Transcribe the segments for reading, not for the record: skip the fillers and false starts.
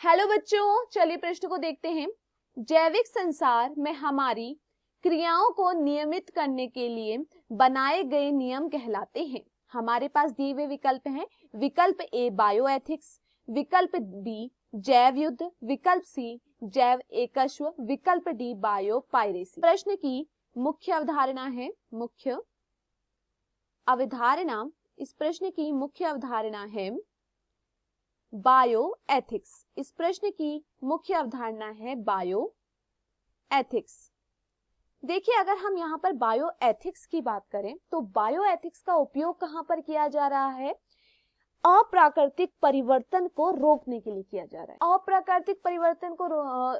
Hello बच्चों, चलिए प्रश्न को देखते हैं। जैविक संसार में हमारी क्रियाओं को नियमित करने के लिए बनाए गए नियम कहलाते हैं। हमारे पास दिए हुए विकल्प हैं। विकल्प ए बायोएथिक्स, विकल्प बी जैव युद्ध, विकल्प सी जैव एकश्व, विकल्प डी बायोपायरेसी। प्रश्न की मुख्य अवधारणा है इस प्रश्न की मुख्य अवधारणा है बायो एथिक्स। इस प्रश्न की मुख्य अवधारणा है बायो एथिक्स। देखिए, अगर हम यहाँ पर बायो एथिक्स की बात करें तो बायो एथिक्स का उपयोग कहाँ पर किया जा रहा है? अप्राकृतिक परिवर्तन को रोकने के लिए किया जा रहा है। अप्राकृतिक परिवर्तन को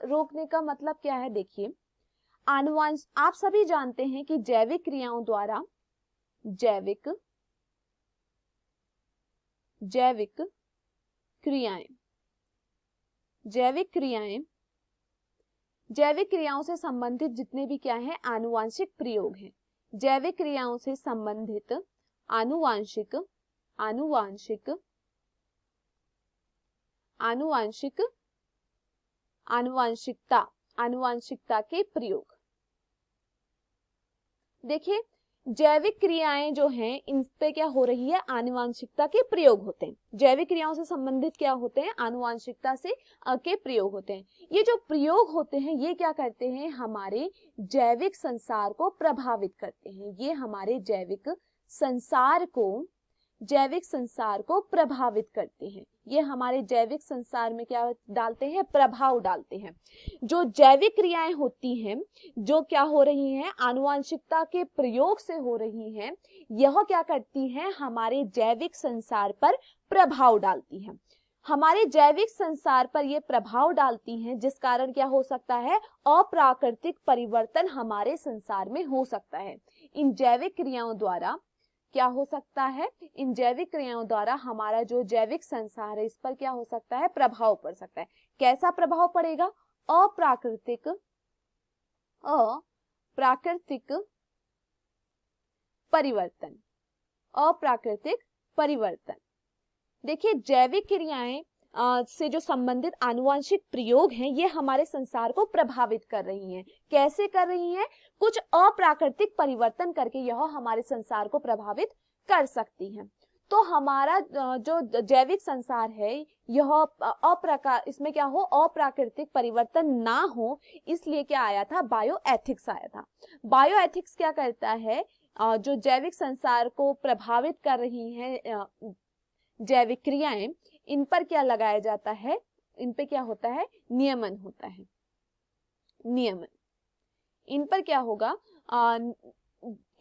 रोकने का मतलब क्या है? देखिए, आप सभी जानते हैं कि जैविक क्रियाओं द्वारा जैविक क्रियाओं से संबंधित जितने भी क्या है आनुवांशिक प्रयोग हैं। जैविक क्रियाओं से संबंधित आनुवांशिकता के प्रयोग। देखिए, जैविक क्रियाएं जो हैं इन पे क्या हो रही है? आनुवांशिकता के प्रयोग होते हैं। जैविक क्रियाओं से संबंधित क्या होते हैं? आनुवांशिकता से के प्रयोग होते हैं। ये जो प्रयोग होते हैं ये क्या करते हैं? हमारे जैविक संसार को प्रभावित करते हैं। ये हमारे जैविक संसार को प्रभावित करते हैं। ये हमारे जैविक संसार में क्या डालते हैं? प्रभाव डालते हैं। जो जैविक क्रियाएं होती हैं जो क्या हो रही हैं? आनुवांशिकता के प्रयोग से हो रही हैं। यह क्या करती हैं? हमारे जैविक संसार पर प्रभाव डालती हैं। हमारे जैविक संसार पर ये प्रभाव डालती हैं, जिस कारण क्या हो सकता है? अप्राकृतिक परिवर्तन हमारे संसार में हो सकता है। इन जैविक क्रियाओं द्वारा क्या हो सकता है? इन जैविक क्रियाओं द्वारा हमारा जो जैविक संसार है इस पर क्या हो सकता है? प्रभाव पड़ सकता है। कैसा प्रभाव पड़ेगा? अप्राकृतिक परिवर्तन। देखिए, जैविक क्रियाएं से जो संबंधित आनुवांशिक प्रयोग हैं ये हमारे संसार को प्रभावित कर रही हैं। कैसे कर रही हैं? कुछ अप्राकृतिक परिवर्तन करके यह हमारे संसार को प्रभावित कर सकती हैं। तो हमारा जो जैविक संसार है यह इसमें क्या हो? अप्राकृतिक परिवर्तन ना हो, इसलिए क्या आया था? बायो एथिक्स आया था। बायो एथिक्स क्या करता है? जो जैविक संसार को प्रभावित कर रही हैं जैविक क्रियाएं, इन पर क्या लगाया जाता है? इन पे क्या होता है? नियमन होता है। इन पर क्या होगा?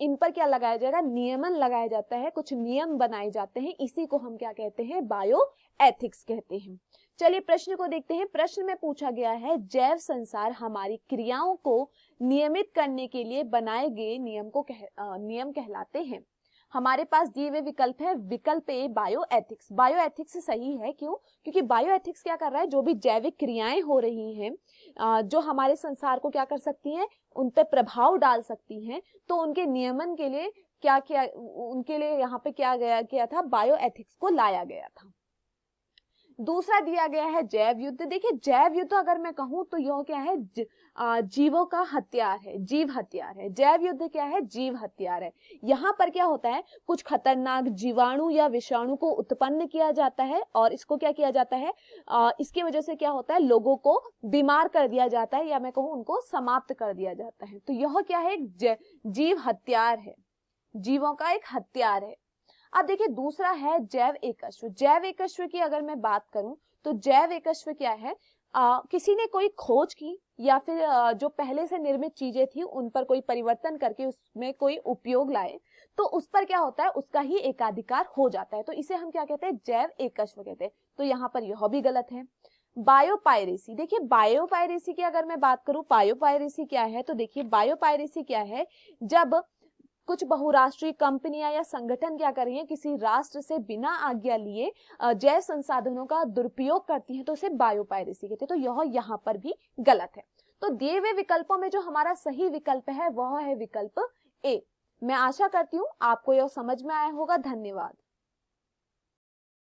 इन पर क्या लगाया जाएगा? नियमन लगाया जाता है। कुछ नियम बनाए जाते हैं। इसी को हम क्या कहते हैं? बायो एथिक्स कहते हैं। चलिए प्रश्न को देखते हैं। प्रश्न में पूछा गया है जैव संसार हमारी क्रियाओं को नियमित करने के लिए बनाए गए नियम कहलाते हैं। हमारे पास दिए हुए विकल्प है। विकल्प ए बायो एथिक्स। बायो एथिक्स सही है। क्यों? क्योंकि बायो एथिक्स क्या कर रहा है? जो भी जैविक क्रियाएं हो रही हैं जो हमारे संसार को क्या कर सकती हैं? उन पे प्रभाव डाल सकती हैं, तो उनके नियमन के लिए क्या किया? उनके लिए यहाँ पे क्या किया था? बायो एथिक्स को लाया गया था। दूसरा दिया गया है जैव युद्ध। देखिए, जैव युद्ध अगर मैं कहूं तो यह क्या है? जीवों का हथियार है, जीव हथियार है। जैव युद्ध क्या है? जीव हथियार है। यहाँ पर क्या होता है? कुछ खतरनाक जीवाणु या विषाणु को उत्पन्न किया जाता है और इसको क्या किया जाता है? इसकी वजह से क्या होता है? लोगों को बीमार कर दिया जाता है, या मैं कहूँ उनको समाप्त कर दिया जाता है। तो यह क्या है? जीव हथियार है, जीवों का एक हथियार है। अब देखिए, दूसरा है जैव एकश्व। जैव एकश्व की अगर मैं बात करूं तो जैव एकश्व क्या है? किसी ने कोई खोज की या फिर जो पहले से निर्मित चीजें थी उन पर कोई परिवर्तन करके उसमें कोई उपयोग लाए, तो उस पर क्या होता है? उसका ही एकाधिकार हो जाता है। तो इसे हम क्या कहते हैं? जैव एकश्व कहते हैं। तो यहाँ पर यह भी गलत है। बायोपायरेसी। देखिए, बायोपायरेसी की अगर मैं बात करूं, बायोपायरेसी क्या है? तो देखिए, बायोपायरेसी क्या है? जब कुछ बहुराष्ट्रीय कंपनियां या संगठन क्या कर रही हैं? किसी राष्ट्र से बिना आज्ञा लिए जैव संसाधनों का दुरुपयोग करती हैं, तो उसे बायोपायरेसी कहते हैं। तो यह यहाँ पर भी गलत है। तो दिए हुए विकल्पों में जो हमारा सही विकल्प है वह है विकल्प ए। मैं आशा करती हूँ आपको यह समझ में आया होगा। धन्यवाद।